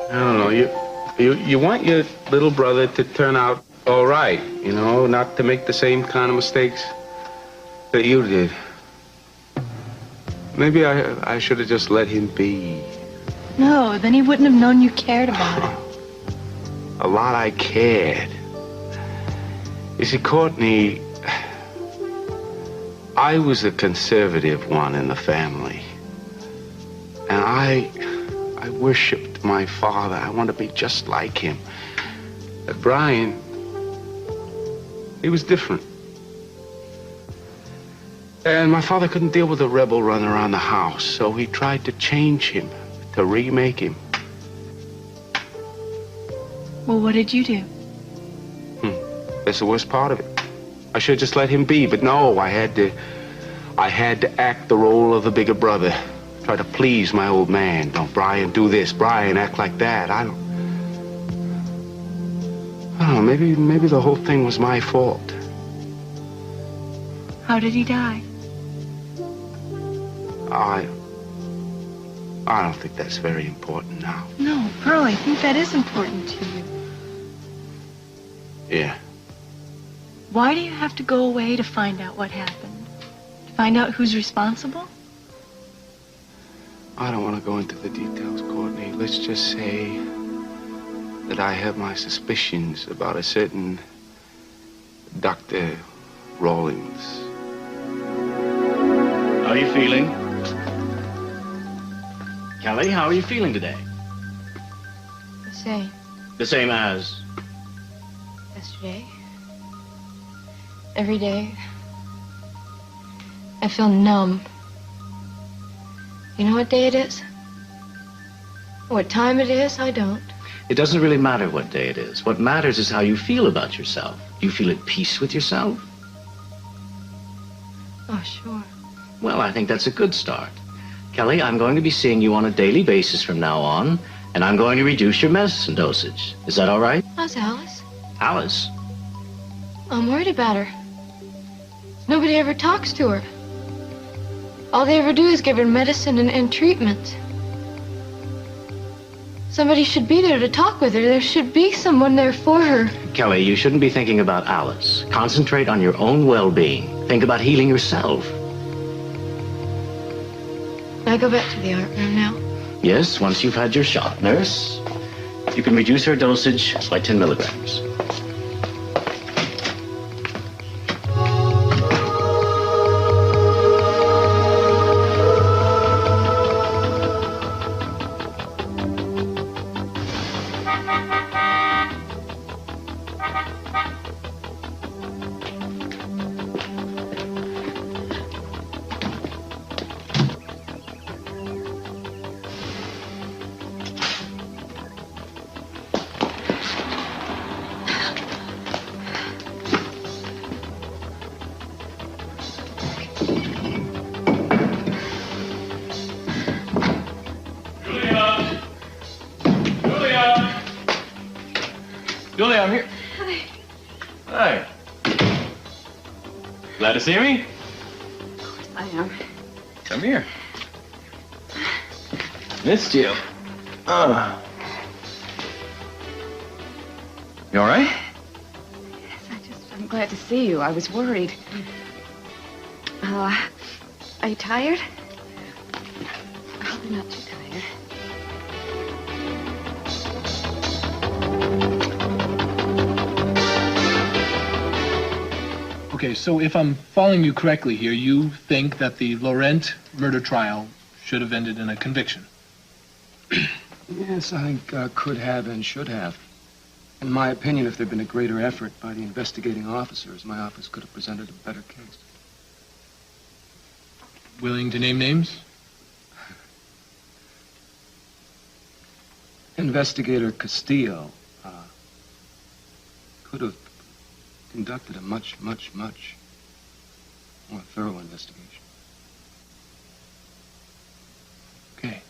I don't know. You want your little brother to turn out all right, you know, not to make the same kind of mistakes that you did. Maybe I should have just let him be. No, then he wouldn't have known you cared about him. A lot I cared. You see, Courtney, I was the conservative one in the family. And I worshipped my father. I wanted to be just like him. But Brian, he was different. And my father couldn't deal with a rebel running around the house, so he tried to change him, to remake him. Well, what did you do? That's the worst part of it. I should have just let him be, but no, I had to act the role of the bigger brother. Try to please my old man. Don't, Brian, do this. Brian, act like that. I don't know, maybe the whole thing was my fault. How did he die? I don't think that's very important now. No, Pearl, I think that is important to you. Yeah. Why do you have to go away to find out what happened? To find out who's responsible? I don't want to go into the details, Courtney. Let's just say that I have my suspicions about a certain Dr. Rawlings. How are you feeling? Kelly, how are you feeling today? The same. The same as? Yesterday. Every day. I feel numb. You know what day it is? What time it is? I don't. It doesn't really matter what day it is. What matters is how you feel about yourself. Do you feel at peace with yourself? Oh, sure. Well, I think that's a good start. Kelly, I'm going to be seeing you on a daily basis from now on, and I'm going to reduce your medicine dosage. Is that all right? How's Alice? Alice? I'm worried about her. Nobody ever talks to her. All they ever do is give her medicine and treatment. Somebody should be there to talk with her. There should be someone there for her. Kelly, you shouldn't be thinking about Alice. Concentrate on your own well-being. Think about healing yourself. Can I go back to the art room now? Yes, once you've had your shot. Nurse, you can reduce her dosage by 10 milligrams. Julia, I'm here. Hi. Hi. Glad to see me? Of course I am. Come here. Missed you. You all right? Yes, I'm glad to see you. I was worried. Are you tired? I hope you're not too tired. Okay, so if I'm following you correctly here, you think that the Laurent murder trial should have ended in a conviction? Yes, I think could have and should have. In my opinion, if there'd been a greater effort by the investigating officers, my office could have presented a better case. Willing to name names? Investigator Castillo could have conducted a much more thorough investigation. Okay.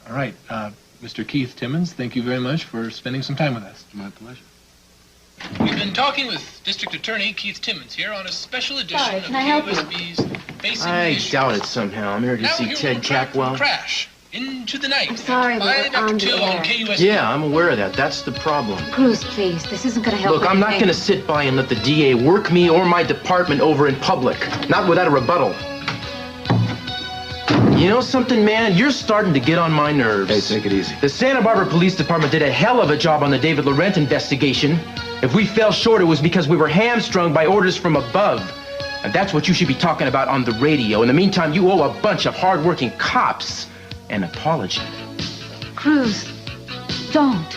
All right. Mr. Keith Timmons, thank you very much for spending some time with us. My pleasure. We've been talking with District Attorney Keith Timmons here on a special edition Sorry, of can I help you? KUSB's Facing the I Issues. doubt it somehow. I'm here to Now see we're Ted on track for a Cackwell. crash. Into the night. I'm sorry, but we're on the air. KUSD. Yeah, I'm aware of that. That's the problem. Cruz, please. This isn't going to help. Look, I'm not going to sit by and let the DA work me or my department over in public. Not without a rebuttal. You know something, man? You're starting to get on my nerves. Hey, take it easy. The Santa Barbara Police Department did a hell of a job on the David Laurent investigation. If we fell short, it was because we were hamstrung by orders from above. And that's what you should be talking about on the radio. In the meantime, you owe a bunch of hard-working cops an apology. Cruz, don't.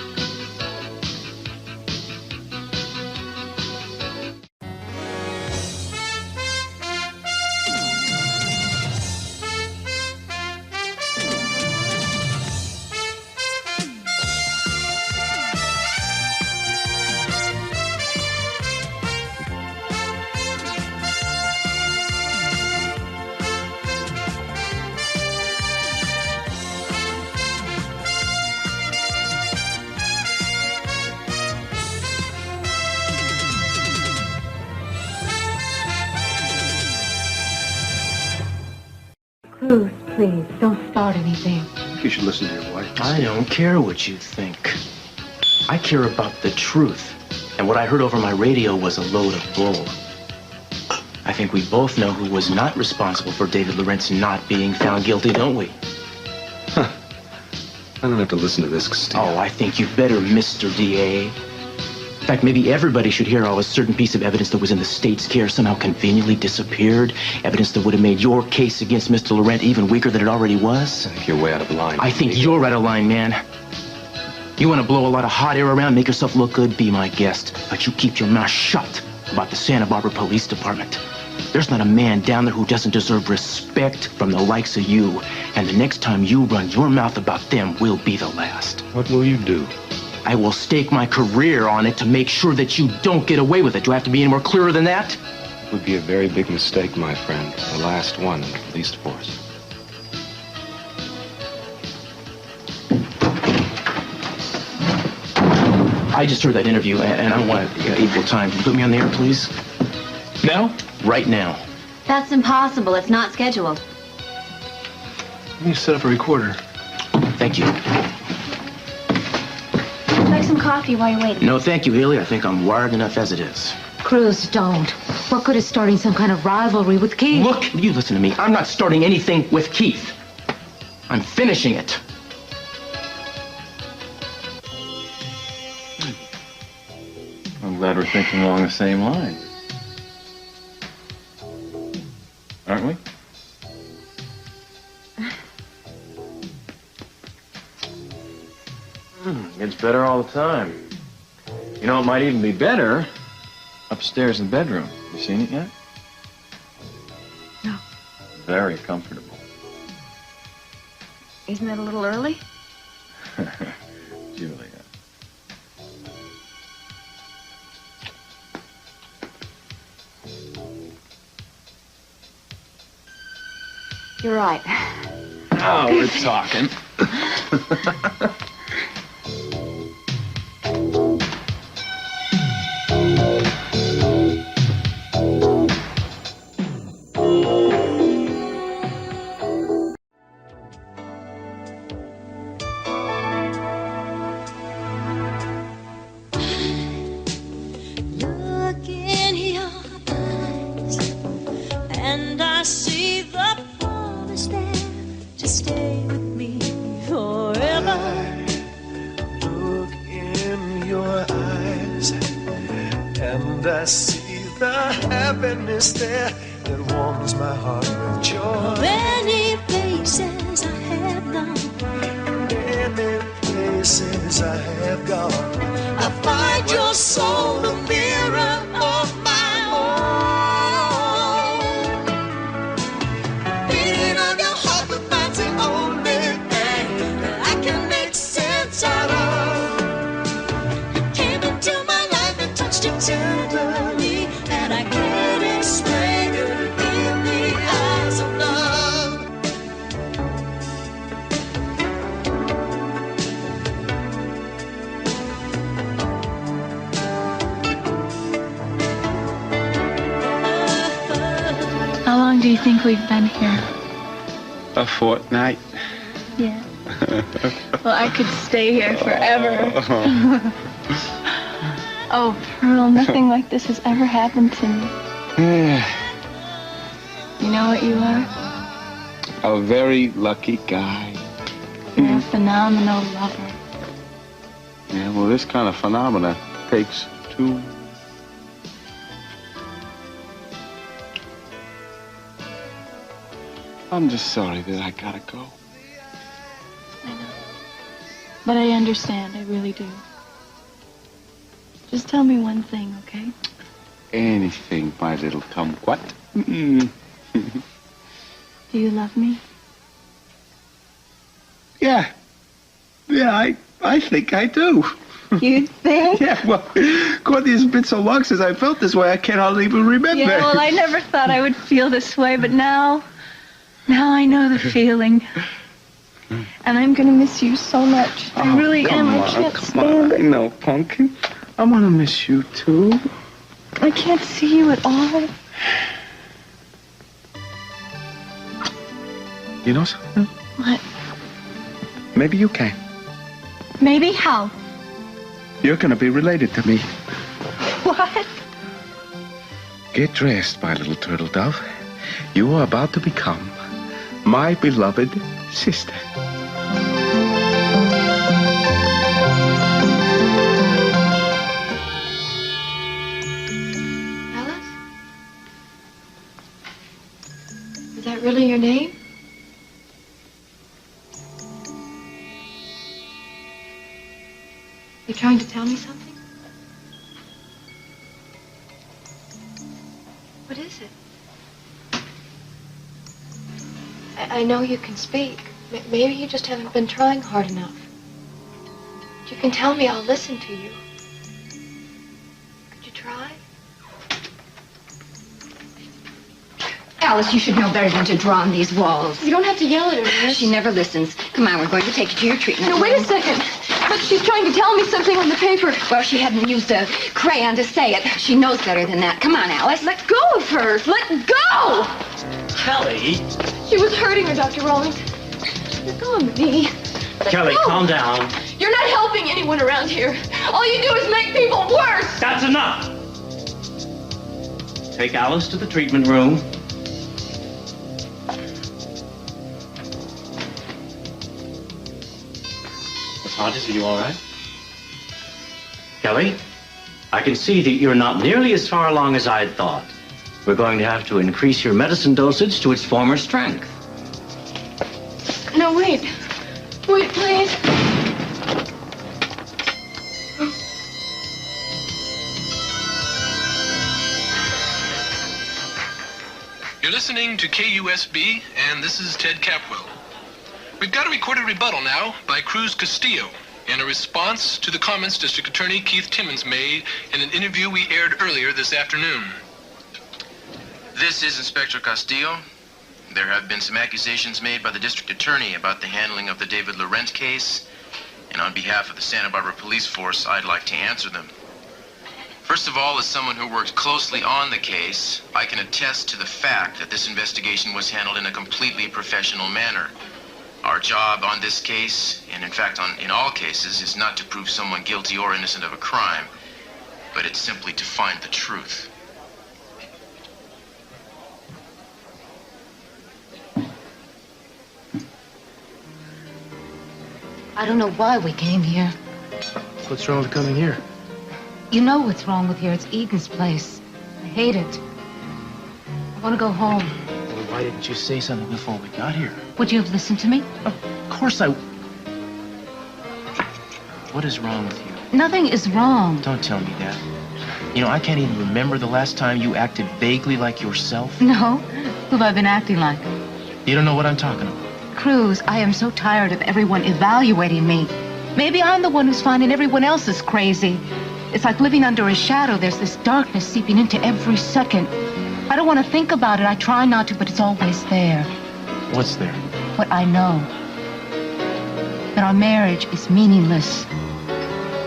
Cruz, please, don't start anything. I think you should listen to your wife. I don't care what you think. I care about the truth. And what I heard over my radio was a load of bull. I think we both know who was not responsible for David Laurent's not being found guilty, don't we? I don't have to listen to this, Steve. Oh, I think you better, Mr. DA. In fact, maybe everybody should hear how a certain piece of evidence that was in the state's care somehow conveniently disappeared. Evidence that would have made your case against Mr. Laurent even weaker than it already was. I think you're way out of line. I think you're out of line, man. You want to blow a lot of hot air around, make yourself look good, be my guest. But you keep your mouth shut about the Santa Barbara Police Department. There's not a man down there who doesn't deserve respect from the likes of you. And the next time you run your mouth about them will be the last. What will you do? I will stake my career on it to make sure that you don't get away with it. Do I have to be any more clearer than that? It would be a very big mistake, my friend. The last one in the police force. I just heard that interview, and I want equal time. Can you put me on the air, please? Now? Right now. That's impossible. It's not scheduled. Let me set up a recorder. Thank you. Make some coffee while you're waiting. No, thank you, Haley. I think I'm wired enough as it is. Cruz, don't. What good is starting some kind of rivalry with Keith? Look, you listen to me. I'm not starting anything with Keith. I'm finishing it. I'm glad we're thinking along the same lines. Aren't we? Gets better all the time. You know, it might even be better upstairs in the bedroom. You seen it yet? No. Very comfortable. Isn't it a little early? Julia. You're right. Oh, we're talking. Look in your eyes, and I see the promise there to stay with me forever. Look in your eyes, and I see the happiness there that warms my heart with joy. Many places I have gone, Many places I have gone, I find your soul the mirror of my own. Beating of your heart, but that's the only thing that I can make sense out of. You came into my life and touched it tenderly, and I can't explain it in the eyes of love. How long do you think we've been here? A fortnight. Yeah. Well, I could stay here forever. Oh, Pearl, nothing like this has ever happened to me. You know what you are? A very lucky guy. You're a phenomenal lover. Yeah, well, this kind of phenomena takes two. I'm just sorry that I gotta go. I know. But I understand, I really do. Just tell me one thing, okay? Anything, my little kumquat. Do you love me? Yeah. Yeah, I think I do. You think? Yeah, well, Courtney, it's been so long since I felt this way, I can't hardly even remember. Yeah, well, I never thought I would feel this way, but now I know the feeling. And I'm gonna miss you so much. I really am. I can't stand it. No, Pumpkin. I'm gonna miss you, too. I can't see you at all. You know something? What? Maybe you can. Maybe? How? You're gonna be related to me. What? Get dressed, my little turtle dove. You are about to become my beloved sister. Alice? Is that really your name? You trying to tell me something? What is it? I know you can speak. Maybe you just haven't been trying hard enough. But you can tell me, I'll listen to you. Could you try? Alice, you should know better than to draw on these walls. You don't have to yell at her, Miss. She never listens. Come on, we're going to take you to your treatment. No, wait a second. But she's trying to tell me something on the paper. Well, she hadn't used a crayon to say it. She knows better than that. Come on, Alice. Let go of her. Let go! Kelly! She was hurting her, Dr. Rawlings. Let go of me. Kelly, calm down. You're not helping anyone around here. All you do is make people worse. That's enough! Take Alice to the treatment room. Sergeant, are you all right? Kelly, I can see that you're not nearly as far along as I had thought. We're going to have to increase your medicine dosage to its former strength. No, wait. Wait, please. You're listening to KUSB, and this is Ted Capwell. We've got a recorded rebuttal now by Cruz Castillo in a response to the comments District Attorney Keith Timmons made in an interview we aired earlier this afternoon. This is Inspector Castillo. There have been some accusations made by the District Attorney about the handling of the David Laurent case, and on behalf of the Santa Barbara Police Force, I'd like to answer them. First of all, as someone who worked closely on the case, I can attest to the fact that this investigation was handled in a completely professional manner. Our job on this case, and in fact in all cases, is not to prove someone guilty or innocent of a crime, but it's simply to find the truth. I don't know why we came here. What's wrong with coming here? You know what's wrong with here. It's Eden's place. I hate it. I want to go home. Well, why didn't you say something before we got here? Would you have listened to me? Of course I... What is wrong with you? Nothing is wrong. Don't tell me that. You know, I can't even remember the last time you acted vaguely like yourself. No? Who have I been acting like? You don't know what I'm talking about. Cruz, I am so tired of everyone evaluating me. Maybe I'm the one who's finding everyone else is crazy. It's like living under a shadow. There's this darkness seeping into every second. I don't want to think about it. I try not to, but it's always there. What's there? What I know. That our marriage is meaningless.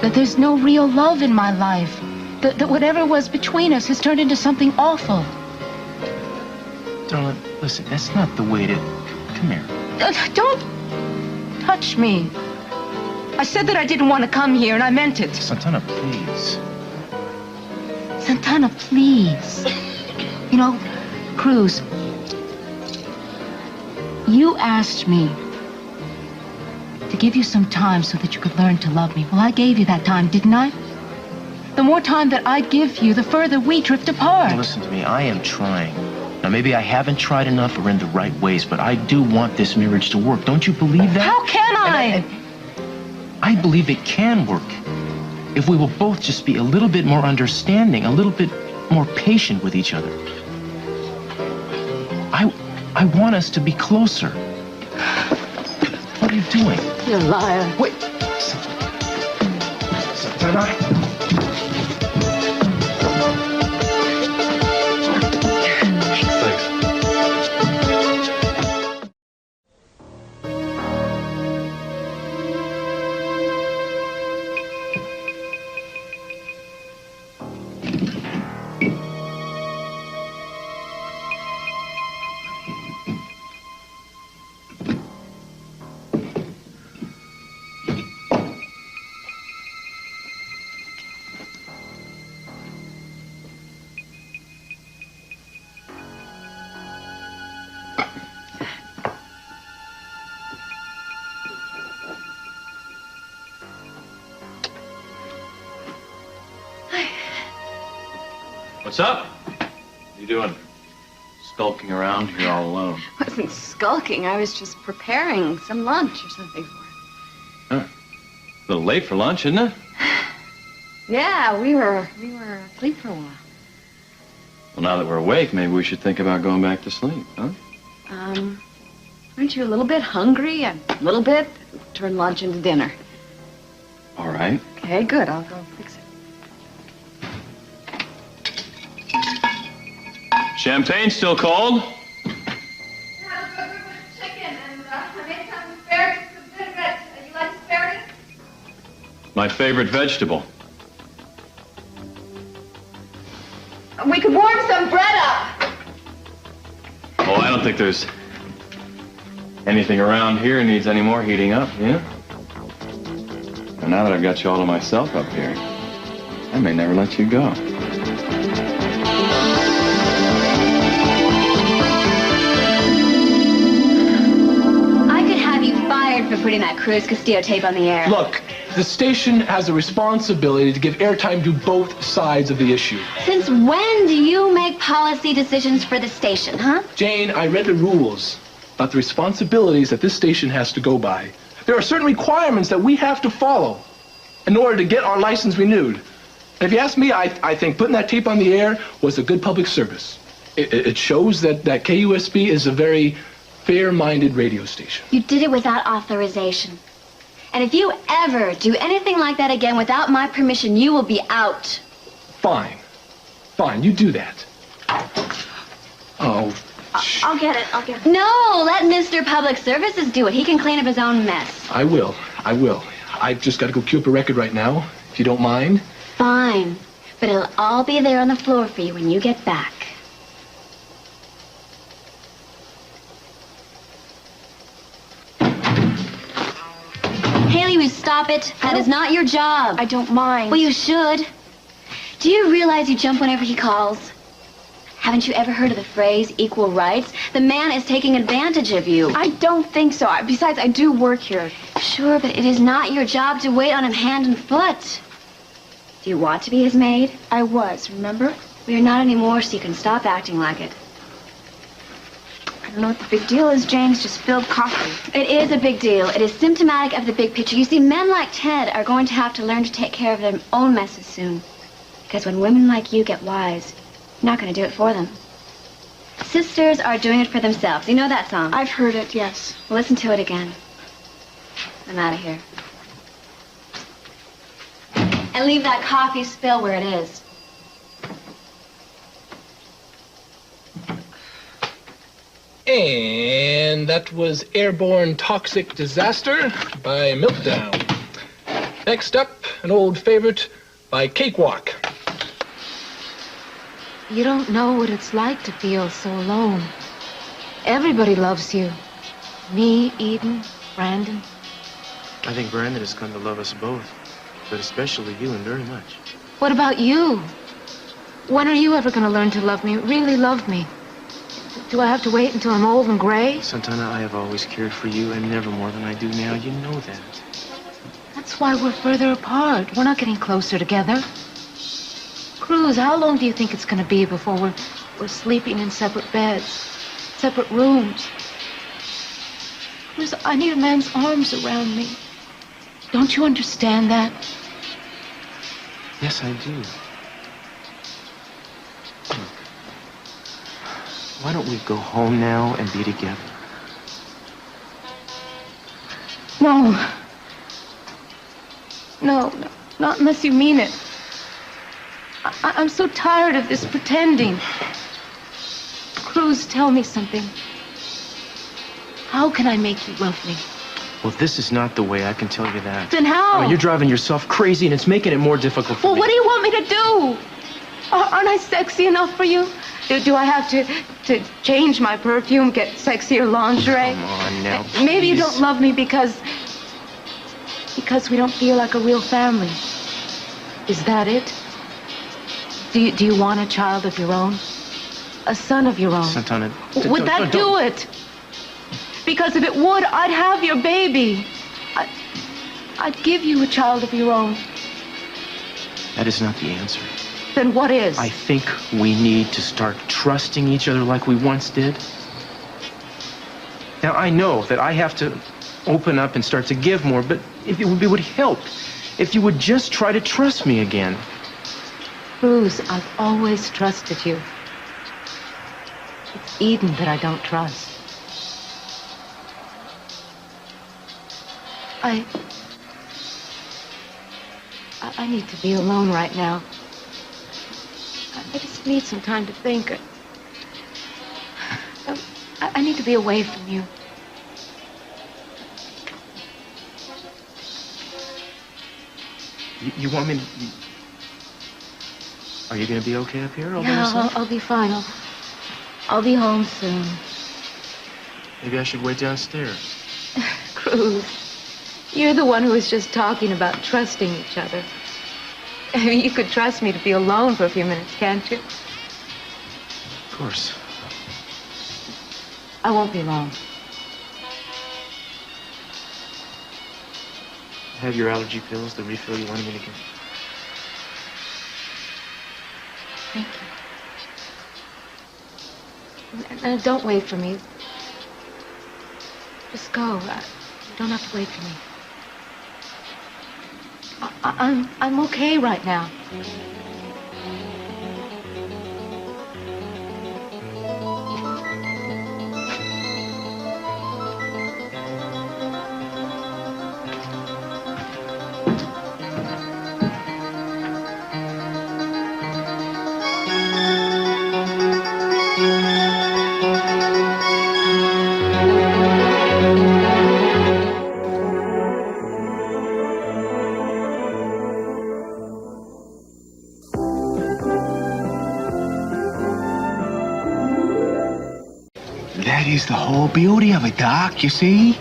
That there's no real love in my life. That whatever was between us has turned into something awful. Darling, listen, that's not the way to... Come here. Don't touch me. I said that I didn't want to come here, and I meant it. Santana, please. Santana, please. You know, Cruz, you asked me to give you some time so that you could learn to love me. Well, I gave you that time, didn't I? The more time that I give you, the further we drift apart. Listen to me, I am trying. Now, maybe I haven't tried enough or in the right ways, but I do want this marriage to work. Don't you believe that? How can I? I believe it can work. If we will both just be a little bit more understanding, a little bit more patient with each other. I want us to be closer. What are you doing? You're a liar. Wait. Santana. What's up? What are you doing? Skulking around here all alone. I wasn't skulking. I was just preparing some lunch or something for Huh. A little late for lunch, isn't it? Yeah, we were asleep for a while. Well, now that we're awake, maybe we should think about going back to sleep, huh? Aren't you a little bit hungry? A little bit? Turn lunch into dinner. All right. Okay, good. I'll go fix it. Champagne still cold? Chicken and I made some asparagus with vinaigrette. You like asparagus? My favorite vegetable. We could warm some bread up. Oh, I don't think there's anything around here needs any more heating up, yeah? And now that I've got you all to myself up here, I may never let you go. For putting that Cruz Castillo tape on the air. Look, the station has a responsibility to give airtime to both sides of the issue. Since when do you make policy decisions for the station, huh? Jane, I read the rules about the responsibilities that this station has to go by. There are certain requirements that we have to follow in order to get our license renewed. And if you ask me, I think putting that tape on the air was a good public service. It shows that KUSB is a very fair-minded radio station. You did it without authorization. And if you ever do anything like that again without my permission, you will be out. Fine. Fine, you do that. Oh. I'll get it. No, let Mr. Public Services do it. He can clean up his own mess. I will. I've just got to go cue up a record right now, if you don't mind. Fine. But it'll all be there on the floor for you when you get back. Haley, will you stop it? That is not your job. I don't mind. Well, you should. Do you realize you jump whenever he calls? Haven't you ever heard of the phrase equal rights? The man is taking advantage of you. I don't think so. Besides, I do work here. Sure, but it is not your job to wait on him hand and foot. Do you want to be his maid? I was, remember? We are not anymore, so you can stop acting like it. I don't know what the big deal is, James. Just spilled coffee. It is a big deal. It is symptomatic of the big picture. You see, men like Ted are going to have to learn to take care of their own messes soon. Because when women like you get wise, you're not going to do it for them. Sisters are doing it for themselves. You know that song? I've heard it, yes. Well, listen to it again. I'm out of here. And leave that coffee spill where it is. And that was Airborne Toxic Disaster by Meltdown. Next up, an old favorite by Cakewalk. You don't know what it's like to feel so alone. Everybody loves you. Me, Eden, Brandon. I think Brandon has come to love us both, but especially you, and very much. What about you? When are you ever going to learn to love me, really love me? Do I have to wait until I'm old and gray? Santana, I have always cared for you, and never more than I do now. You know that. That's why we're further apart. We're not getting closer together. Cruz, how long do you think it's going to be before we're sleeping in separate beds, separate rooms? Cruz, I need a man's arms around me. Don't you understand that? Yes, I do. Look, why don't we go home now and be together? No. No, not unless you mean it. I'm so tired of this pretending. Cruz, tell me something. How can I make you love me? Well, this is not the way, I can tell you that. Then how? I mean, you're driving yourself crazy, and it's making it more difficult for me. Well, what do you want me to do? Aren't I sexy enough for you? Do I have to change my perfume, get sexier lingerie? Come on now, Maybe you please. don't love me because we don't feel like a real family. Is that it? Do you want a child of your own? A son of your own? Santana, Would that do it? Because if it would, I'd have your baby. I'd give you a child of your own. That is not the answer. Then what is? I think we need to start trusting each other like we once did. Now, I know that I have to open up and start to give more, but it would help if you would just try to trust me again. Cruz, I've always trusted you. It's Eden that I don't trust. I need to be alone right now. I just need some time to think. I need to be away from you. You want me to... Are you going to be okay up here all by Yeah, yourself? I'll be fine. I'll be home soon. Maybe I should wait downstairs. Cruz, you're the one who was just talking about trusting each other. I mean, you could trust me to be alone for a few minutes, can't you? Of course. I won't be long. Have your allergy pills, the refill you wanted me to get. Thank you. And don't wait for me. Just go. You don't have to wait for me. I'm okay right now. That is the whole beauty of it, Doc, you see?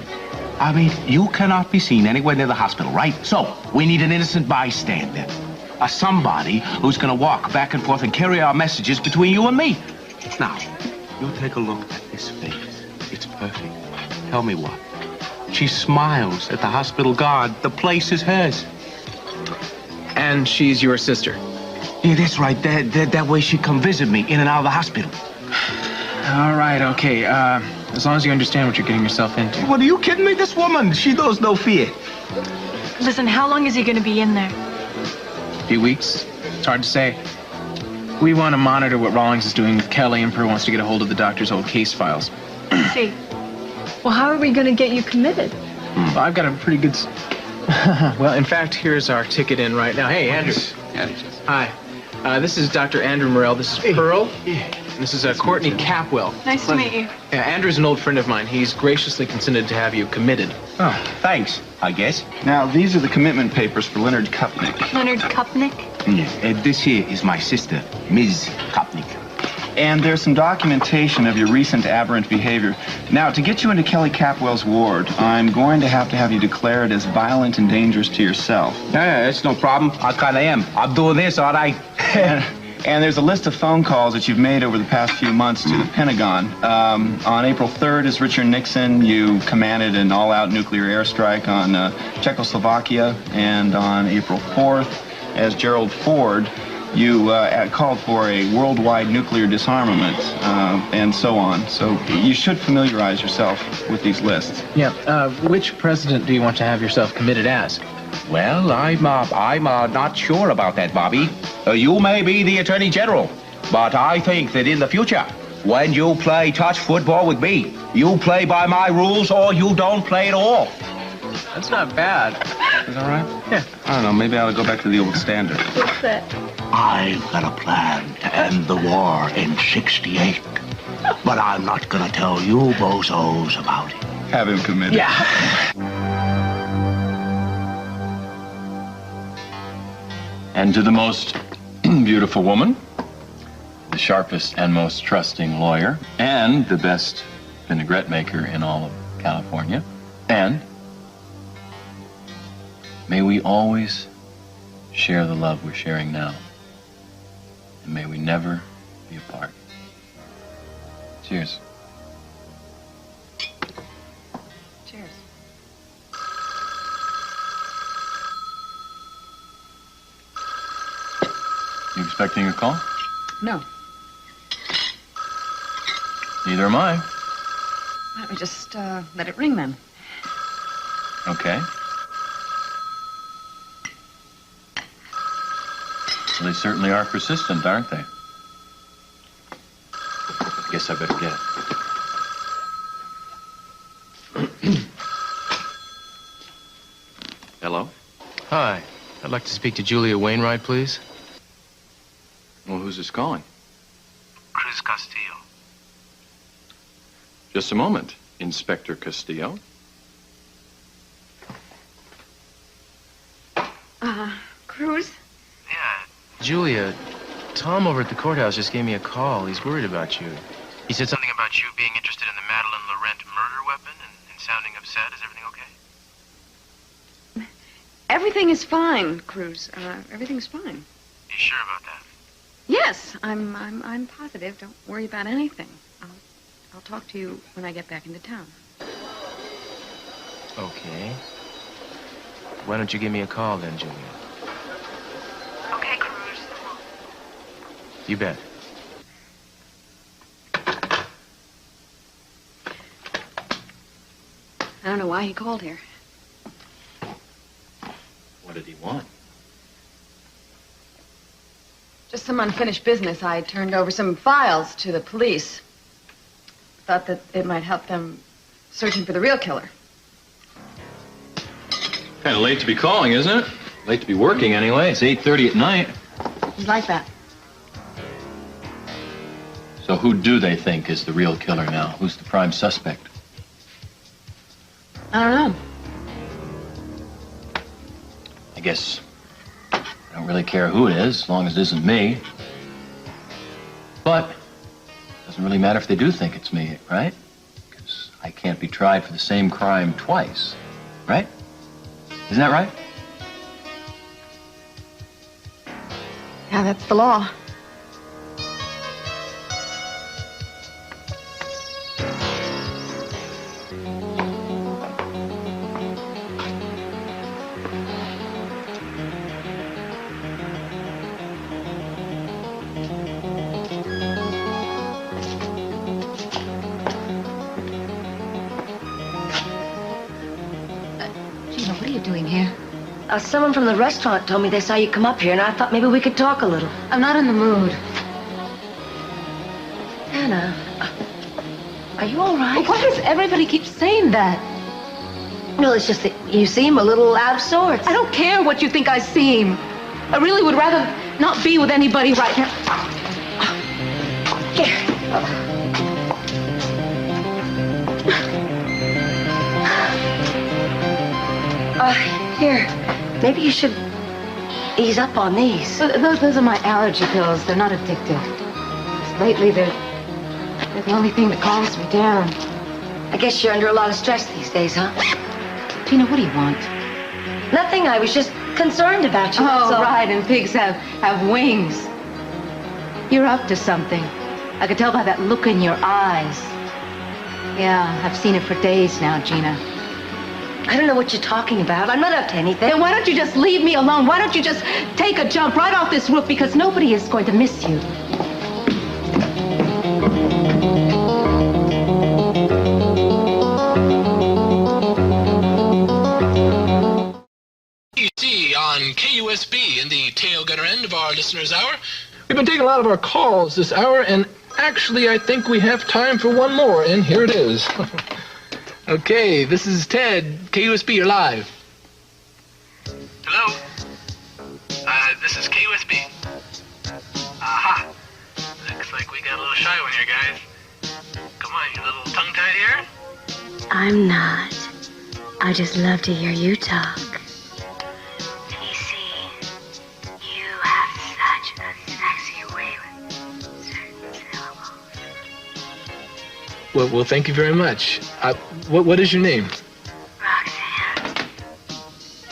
I mean, you cannot be seen anywhere near the hospital, right? So, we need an innocent bystander. Somebody who's gonna walk back and forth and carry our messages between you and me. Now, you take a look at this face. It's perfect. Tell me what. She smiles at the hospital guard. The place is hers. And she's your sister? Yeah, that's right. That way she come visit me in and out of the hospital. All right, okay. As long as you understand what you're getting yourself into. What, are you kidding me? This woman, she knows no fear. Listen, how long is he going to be in there? A few weeks. It's hard to say. We want to monitor what Rawlings is doing with Kelly, and Pearl wants to get a hold of the doctor's old case files. See. Well, how are we going to get you committed? Well, I've got a pretty good... Well, in fact, here's our ticket in right now. Hey, Andrew. Hi. This is Dr. Andrew Morrell. This is Pearl. And this is Courtney Capwell. Nice to meet you. Yeah, Andrew's an old friend of mine. He's graciously consented to have you committed. Oh, thanks, I guess. Now, these are the commitment papers for Leonard Kupnik. Leonard Kupnik? Yeah, this here is my sister, Ms. Kopnik. And there's some documentation of your recent aberrant behavior. Now, to get you into Kelly Capwell's ward, I'm going to have you declare it as violent and dangerous to yourself. Yeah, it's no problem. I kind of am. I'm doing this, all right? And there's a list of phone calls that you've made over the past few months to the Pentagon. On April 3rd, as Richard Nixon, you commanded an all-out nuclear airstrike on Czechoslovakia. And on April 4th, as Gerald Ford, you called for a worldwide nuclear disarmament, and so on. So you should familiarize yourself with these lists. Yeah, which president do you want to have yourself committed as? Well, I'm not sure about that, Bobby. You may be the Attorney General, but I think that in the future, when you play touch football with me, you play by my rules or you don't play at all. That's not bad. Is that all right? Yeah. I don't know, maybe I ought to go back to the old standard. What's that? I've got a plan to end the war in '68, but I'm not gonna tell you bozos about it. Have him committed. Yeah. And to the most beautiful woman, the sharpest and most trusting lawyer, and the best vinaigrette maker in all of California, and may we always share the love we're sharing now, and may we never be apart. Cheers. Cheers. You expecting a call? No. Neither am I. Why don't we just let it ring then? Okay. Well, they certainly are persistent, aren't they? I guess I better get it. Hello? Hi. I'd like to speak to Julia Wainwright, please. Well, who's this calling? Cruz Castillo. Just a moment, Inspector Castillo. Cruz? Yeah. Julia, Tom over at the courthouse just gave me a call. He's worried about you. He said something about you being interested in the Madeline Laurent murder weapon and sounding upset. Is everything okay? Everything is fine, Cruz. Everything's fine. You sure about that? Yes, I'm positive. Don't worry about anything. I'll talk to you when I get back into town. Okay. Why don't you give me a call then, Julia? Okay, Cruz. You bet. I don't know why he called here. What did he want? Just some unfinished business. I turned over some files to the police. Thought that it might help them searching for the real killer. Kind of late to be calling, isn't it? Late to be working anyway. It's 8:30 at night. He's like that. So who do they think is the real killer now? Who's the prime suspect? I don't know. I guess I don't really care who it is, as long as it isn't me. But it doesn't really matter if they do think it's me, right? Because I can't be tried for the same crime twice, right? Isn't that right? Yeah, that's the law. What are you doing here? Someone from the restaurant told me they saw you come up here, and I thought maybe we could talk a little. I'm not in the mood. Anna, are you all right? Why does everybody keep saying that? Well, it's just that you seem a little out of sorts. I don't care what you think I seem. I really would rather not be with anybody right now. Here. Here. Maybe you should ease up on these. Those are my allergy pills. They're not addictive. Lately, they're the only thing that calms me down. I guess you're under a lot of stress these days, huh? Tina, what do you want? Nothing. I was just concerned about you. Oh, that's all. right, and pigs have wings. You're up to something. I could tell by that look in your eyes. Yeah, I've seen it for days now, Gina. I don't know what you're talking about. I'm not up to anything. Then why don't you just leave me alone? Why don't you just take a jump right off this roof? Because nobody is going to miss you. On KUSB in the tail gunner end of our listeners' hour. We've been taking a lot of our calls this hour, and actually I think we have time for one more, and here it is. Okay, this is Ted, KUSB, you're live. Hello? This is KUSB. Aha. Looks like we got a little shy one here, guys. Come on, you little tongue-tied here? I'm not. I just love to hear you talk. Well, thank you very much. What is your name? Roxanne.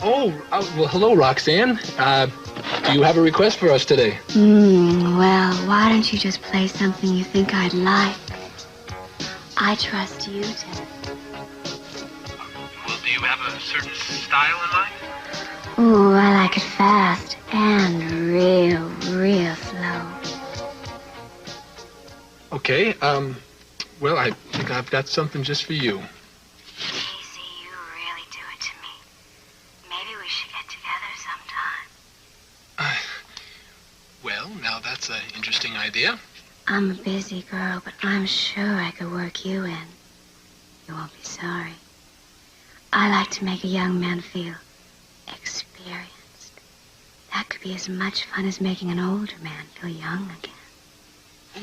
Oh, well, hello, Roxanne. Do you have a request for us today? Well, why don't you just play something you think I'd like? I trust you to. Well, do you have a certain style in mind? Ooh, I like it fast and real slow. Okay, well, I think I've got something just for you. Casey, you really do it to me. Maybe we should get together sometime. Well, now that's an interesting idea. I'm a busy girl, but I'm sure I could work you in. You won't be sorry. I like to make a young man feel experienced. That could be as much fun as making an older man feel young again.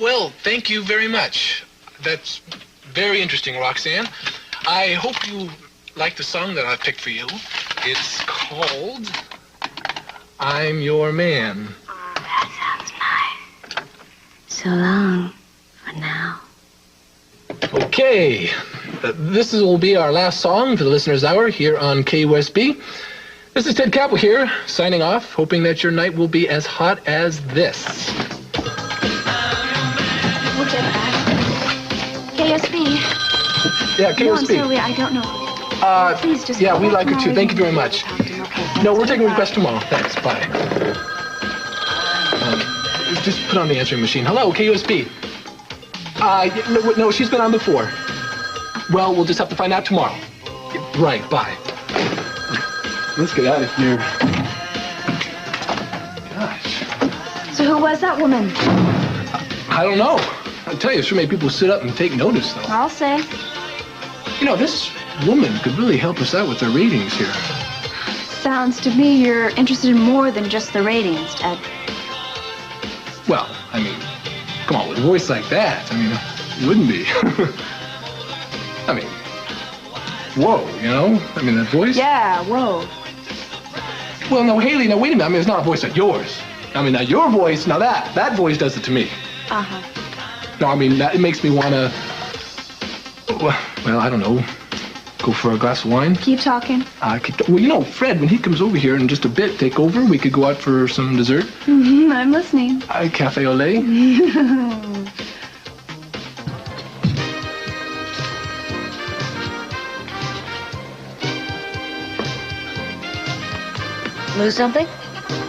Well, thank you very much. That's very interesting, Roxanne. I hope you like the song that I picked for you. It's called I'm Your Man. Oh, that sounds nice. So long for now. Okay, this will be our last song for the Listener's Hour here on KUSB. This is Ted Capel here, signing off, hoping that your night will be as hot as this. KSB. Yeah, KSB. No, I'm sorry, I don't know. Please just. Yeah, we like it too. Thank you very much. Okay, No, we're taking requests tomorrow. Thanks. Bye. Just put on the answering machine. Hello, KUSB. No, she's been on before. Well, we'll just have to find out tomorrow. Right. Bye. Let's get out of here. Gosh. So who was that woman? I don't know. I'll tell you, sure made people sit up and take notice, though. I'll say. You know, this woman could really help us out with the ratings here. Sounds to me you're interested in more than just the ratings, Ted. Well, I mean, come on, with a voice like that, I mean, you wouldn't be. I mean, whoa, you know? I mean, that voice? Yeah, whoa. Well, no, Haley, now, wait a minute. I mean, it's not a voice like yours. I mean, now, your voice, now that voice does it to me. Uh-huh. No, I mean, it makes me want to, well, I don't know, go for a glass of wine. Keep talking. Well, you know, Fred, when he comes over here in just a bit, take over, we could go out for some dessert. Mm-hmm, I'm listening. Cafe au lait. Lose something?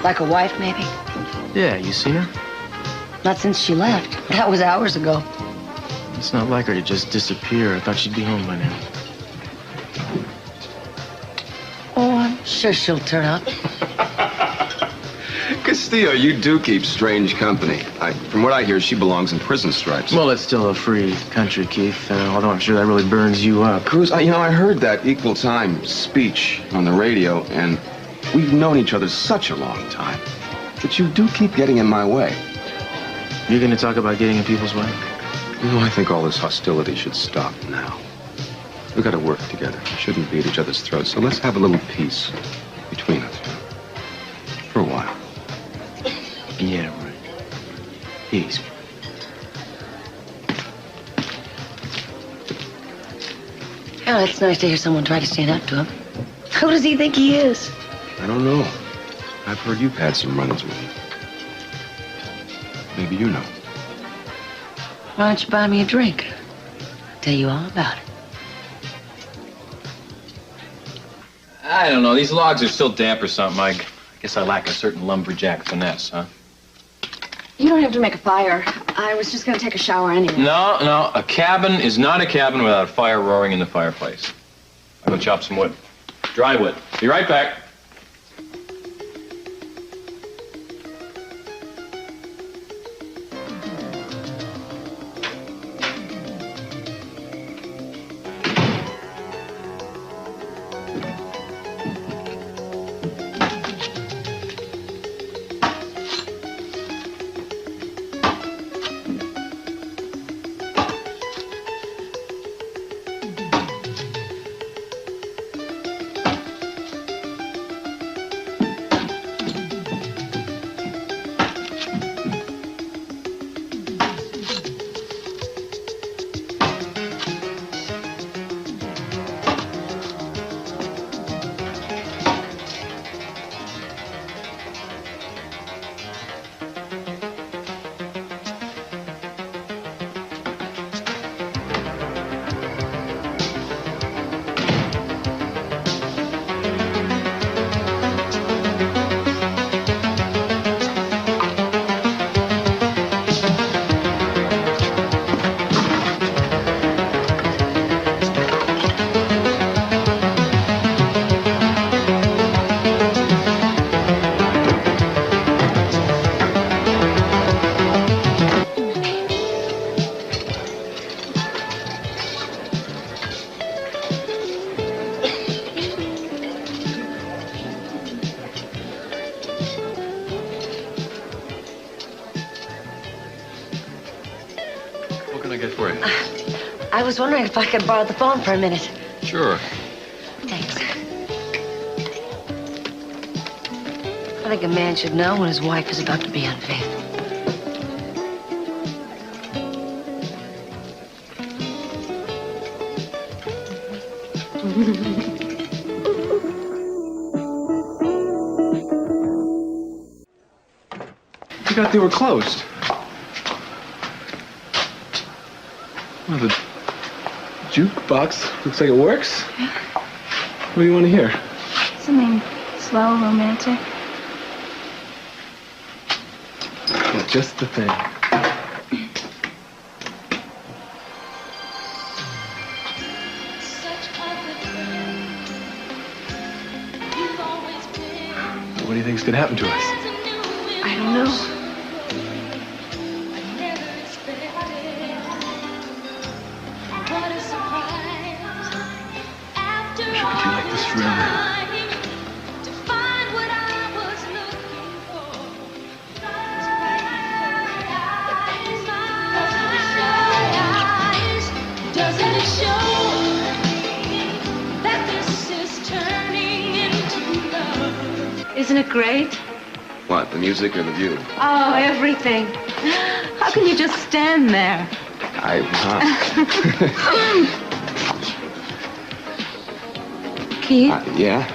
Like a wife, maybe? Yeah, you seen her? Not since she left. That was hours ago. It's not like her to just disappear. I thought she'd be home by now. Oh, I'm sure she'll turn up. Castillo, you do keep strange company. From what I hear, she belongs in prison stripes. Well, it's still a free country, Keith, although I'm sure that really burns you up. Cruz, I heard that equal time speech on the radio, and we've known each other such a long time. But you do keep getting in my way. You're going to talk about getting in people's way? No, I think all this hostility should stop now. We've got to work together. We shouldn't be at each other's throats, so let's have a little peace between us. For a while. Yeah, right. Peace. Well, it's nice to hear someone try to stand up to him. Who does he think he is? I don't know. I've heard you've had some run-ins with him. Maybe you know. Why don't you buy me a drink? I'll tell you all about it. I don't know. These logs are still damp or something. I guess I lack a certain lumberjack finesse, huh? You don't have to make a fire. I was just going to take a shower anyway. No. A cabin is not a cabin without a fire roaring in the fireplace. I'll go chop some wood. Dry wood. Be right back. I was wondering if I could borrow the phone for a minute. Sure. Thanks. I think a man should know when his wife is about to be unfaithful. I forgot they were closed. Well, the jukebox looks like it works. Yeah. What do you want to hear? Something slow, romantic. Yeah, just the thing. What do you think's gonna happen to us? I don't know. Would you like this room? Isn't it great? What, the music or the view? Oh, everything. How can you just stand there? Keith? Yeah?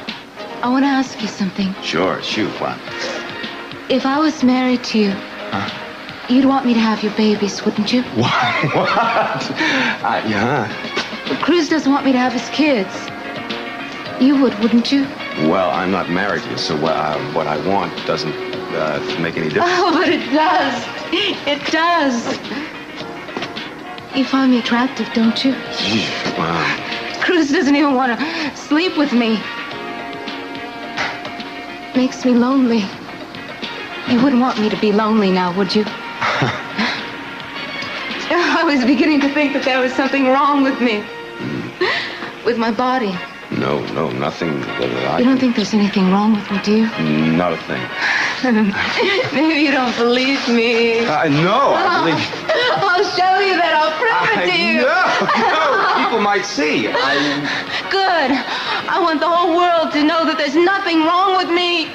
I want to ask you something. Sure, shoot, what? If I was married to you, you'd want me to have your babies, wouldn't you? What? Yeah. But Cruz doesn't want me to have his kids. You would, wouldn't you? Well, I'm not married to you, so what I want doesn't make any difference. Oh, but it does. It does. You find me attractive, don't you? Wow. Cruz doesn't even want to sleep with me. Makes me lonely. You wouldn't want me to be lonely now, would you? I was beginning to think that there was something wrong with me. With my body. No, nothing that I... You don't think there's anything wrong with me, do you? Not a thing. Maybe you don't believe me. No, I believe... I'll show you that. I'll prove it to you. No, people might see. Good. I want the whole world to know that there's nothing wrong with me.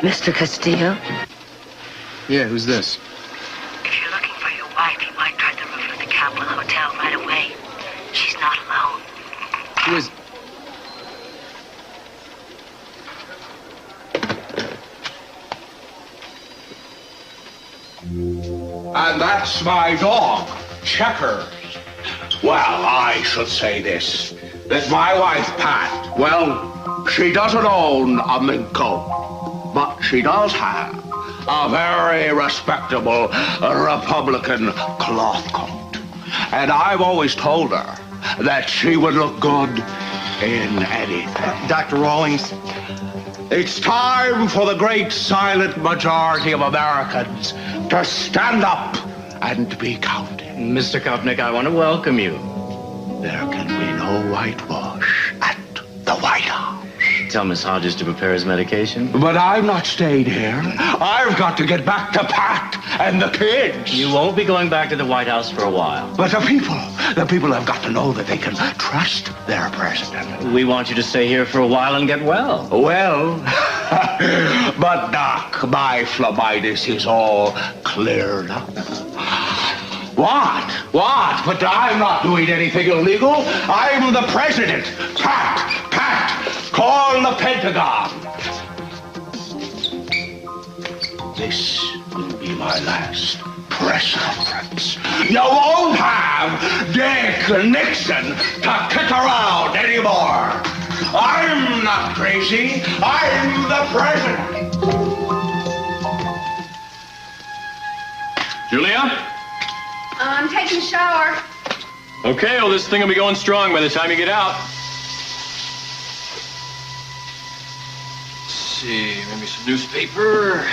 Mr. Castillo? Yeah, who's this? If you're looking for your wife, you might try the roof of the Capitol Hotel right away. She's not alone. Who is... And that's my dog, Checker. Well, I should say this, that my wife, Pat, well, she doesn't own a mink coat, but she does have a very respectable Republican cloth coat. And I've always told her that she would look good in anything. Dr. Rawlings? It's time for the great silent majority of Americans to stand up and be counted. Mr. Kopnick, I want to welcome you. There can be no whitewash at the White House. Tell Miss Hodges to prepare his medication. But I'm not staying here. I've got to get back to Pat and the kids. You won't be going back to the White House for a while. But the people have got to know that they can trust their president. We want you to stay here for a while and get well. Well, but Doc, my phlebitis is all cleared up. What? But I'm not doing anything illegal. I'm the president. Pat, call the Pentagon. This will be my last press conference. You won't have Dick Nixon to kick around anymore. I'm not crazy. I'm the president. Julia? I'm taking a shower. Okay, well, this thing will be going strong by the time you get out. Let's see, maybe some newspaper.